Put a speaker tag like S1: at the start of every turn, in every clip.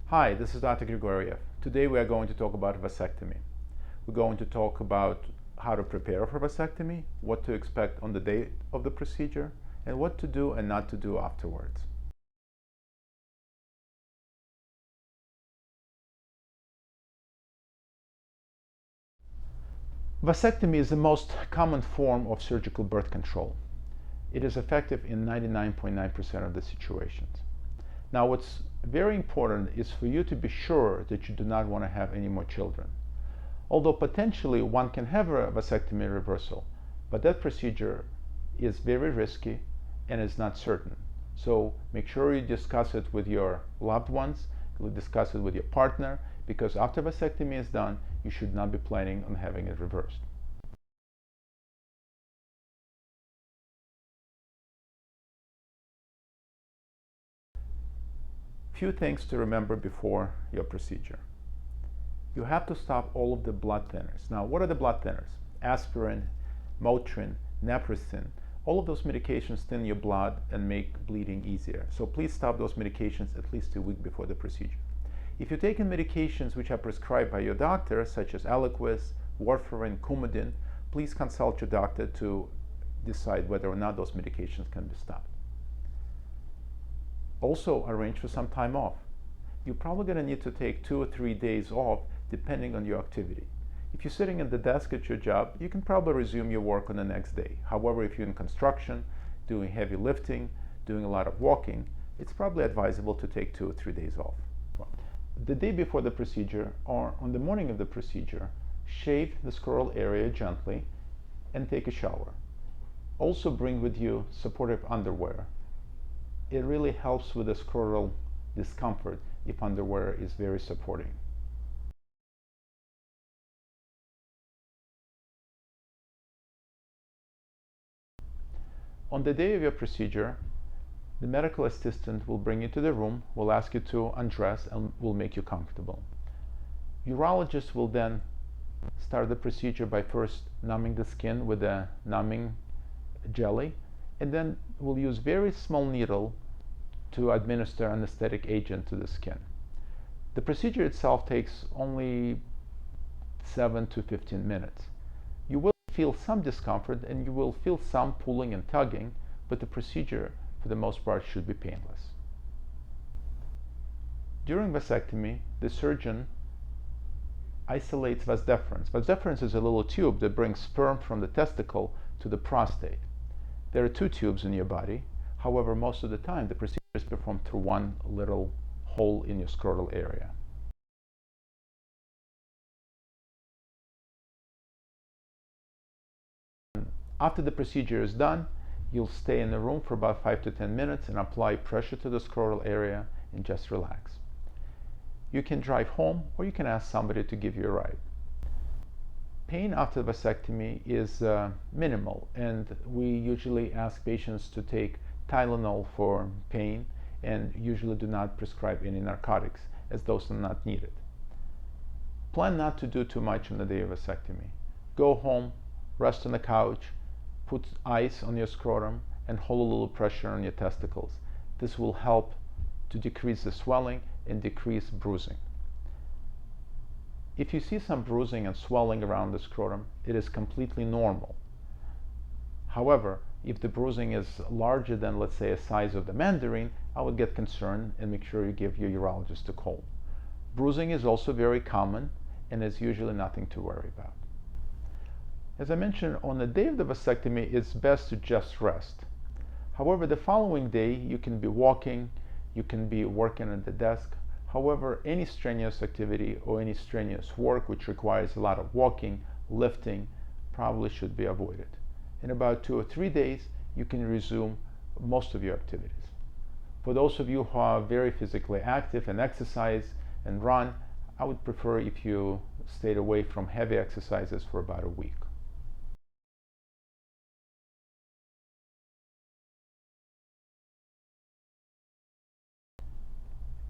S1: Hi, this is Dr. Grigoriev. Today we are going to talk about vasectomy. We're going to talk about how to prepare for vasectomy, what to expect on the day of the procedure, and what to do and not to do afterwards. Vasectomy is the most common form of surgical birth control. It is effective in 99.9% of the situations. Now, what's very important is for you to be sure that you do not want to have any more children. Although potentially one can have a vasectomy reversal, but that procedure is very risky and is not certain. So make sure you discuss it with your loved ones, discuss it with your partner, because after vasectomy is done, you should not be planning on having it reversed. Few things to remember before your procedure. You have to stop all of the blood thinners. Now, what are the blood thinners? Aspirin, Motrin, Naproxen. All of those medications thin your blood and make bleeding easier. So please stop those medications at least a week before the procedure. If you're taking medications which are prescribed by your doctor, such as Eliquis, warfarin, Coumadin, please consult your doctor to decide whether or not those medications can be stopped. Also, arrange for some time off. You're probably going to need to take 2 or 3 days off depending on your activity. If you're sitting at the desk at your job, you can probably resume your work on the next day. However, if you're in construction, doing heavy lifting, doing a lot of walking, it's probably advisable to take 2 or 3 days off. The day before the procedure or on the morning of the procedure, shave the scrotal area gently and take a shower. Also bring with you supportive underwear. It really helps with the scrotal discomfort if underwear is very supporting. On the day of your procedure, the medical assistant will bring you to the room, will ask you to undress, and will make you comfortable. Urologist will then start the procedure by first numbing the skin with a numbing jelly, and then will use very small needle to administer anesthetic agent to the skin. The procedure itself takes only 7 to 15 minutes. You will feel some discomfort and you will feel some pulling and tugging, but the procedure for the most part should be painless. During vasectomy, the surgeon isolates vas deferens. Vas deferens is a little tube that brings sperm from the testicle to the prostate. There are 2 tubes in your body. However, most of the time the procedure is performed through one little hole in your scrotal area. After the procedure is done, you'll stay in the room for about 5 to 10 minutes and apply pressure to the scrotal area and just relax. You can drive home or you can ask somebody to give you a ride. Pain after vasectomy is minimal, and we usually ask patients to take Tylenol for pain and usually do not prescribe any narcotics, as those are not needed. Plan not to do too much on the day of vasectomy. Go home, rest on the couch, put ice on your scrotum, and hold a little pressure on your testicles. This will help to decrease the swelling and decrease bruising. If you see some bruising and swelling around the scrotum, it is completely normal. However, if the bruising is larger than, let's say, a size of the mandarin, I would get concerned and make sure you give your urologist a call. Bruising is also very common and is usually nothing to worry about. As I mentioned, on the day of the vasectomy, it's best to just rest. However, the following day, you can be walking, you can be working at the desk. However, any strenuous activity or any strenuous work which requires a lot of walking, lifting, probably should be avoided. In about 2 or 3 days, you can resume most of your activities. For those of you who are very physically active and exercise and run, I would prefer if you stayed away from heavy exercises for about a week.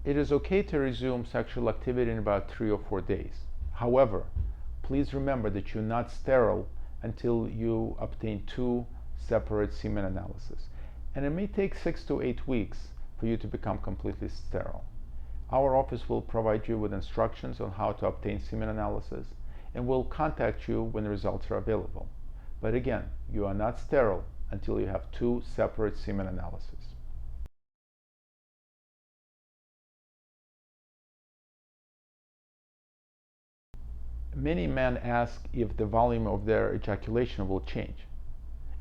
S1: It is okay to resume sexual activity in about 3 or 4 days. However, please remember that you're not sterile until you obtain 2 separate semen analyses. And it may take 6 to 8 weeks for you to become completely sterile. Our office will provide you with instructions on how to obtain semen analysis and will contact you when the results are available. But again, you are not sterile until you have 2 separate semen analyses. Many men ask if the volume of their ejaculation will change.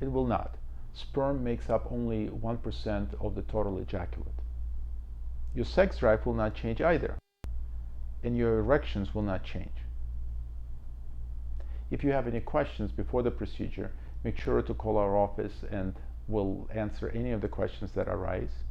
S1: It will not. Sperm makes up only 1% of the total ejaculate. Your sex drive will not change either, and your erections will not change. If you have any questions before the procedure, make sure to call our office and we'll answer any of the questions that arise.